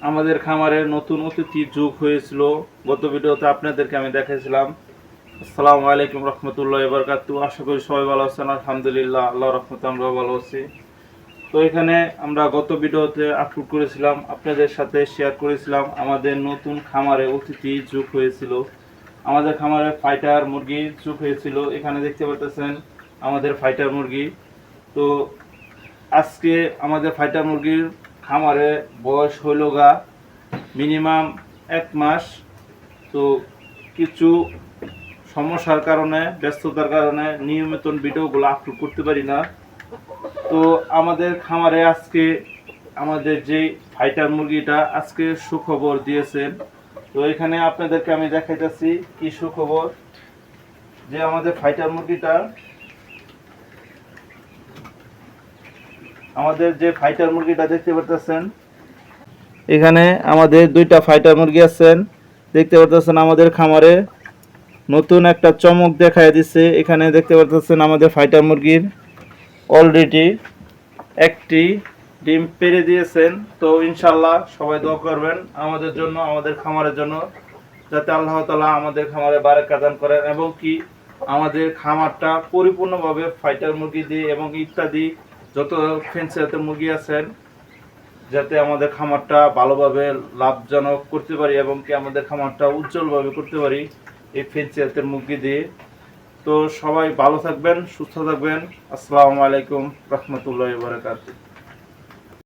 আমাদের খামারে নতুন অতিথি যোগ হয়েছিল। গত ভিডিওতে আপনাদেরকে আমি দেখাইছিলাম। আসসালামু আলাইকুম রহমতুল্লাহি ওয়া বারাকাতুহু। আশা করি সবাই ভালো আছেন। আলহামদুলিল্লাহ, আল্লাহর রহমতে আমরাও ভালো আছি। তো এখানে আমরা গত ভিডিওতে আপলোড করেছিলাম, আপনাদের সাথে শেয়ার করেছিলাম আমাদের নতুন খামারে অতিথি যোগ হয়েছিল। আমাদের খামারে ফাইটার মুরগি যোগ হয়েছিল। এখানে দেখতে পাচ্ছেন আমাদের ফাইটার মুরগি। তো আজকে আমাদের ফাইটার মুরগির খামারে বয়স হইল গা মিনিমাম 1 মাস। তো কিছু সমস্যার কারণে, ব্যস্ততার কারণে নিয়মিত ভিডিওগুলো আপলোড করতে পারি না। তো আমাদের খামারে আজকে আমাদের যে ফাইটার মুরগিটা আজকে সুখবর দিয়েছেন। তো এখানে আপনাদেরকে আমি দেখাইতেছি কি সুখবর, যে আমাদের ফাইটার মুরগিটা, আমাদের যে ফাইটার মুরগিটা দেখতে পাচ্ছেন, এখানে আমাদের 2টা ফাইটার মুরগি আছেন। দেখতে পাচ্ছেন আমাদের খামারে নতুন একটা চমক দেখায় দিচ্ছে। এখানে দেখতে পাচ্ছেন আমাদের ফাইটার মুরগির অলরেডি একটি ডিম পেড়ে দিয়েছেন। তো ইনশাল্লাহ সবাই দোয়া করবেন আমাদের জন্য, আমাদের খামারের জন্য, যাতে আল্লাহ তাআলা আমাদের খামারে বারাকা দান করেন এবং কি আমাদের খামারটা পরিপূর্ণভাবে ফাইটার মুরগি দিয়ে এবং ইত্যাদি যত ফেন্সি জাতের মুরগি আছেন, যাতে আমাদের খামারটা ভালোভাবে লাভজনক করতে পারি এবং কি আমাদের খামারটা উজ্জ্বলভাবে করতে পারি এই ফেন্সি জাতের মুরগি দিয়ে। তো সবাই ভালো থাকবেন, সুস্থ থাকবেন। আসসালামু আলাইকুম রহমতুল্লাহি ওয়া বারাকাতুহু।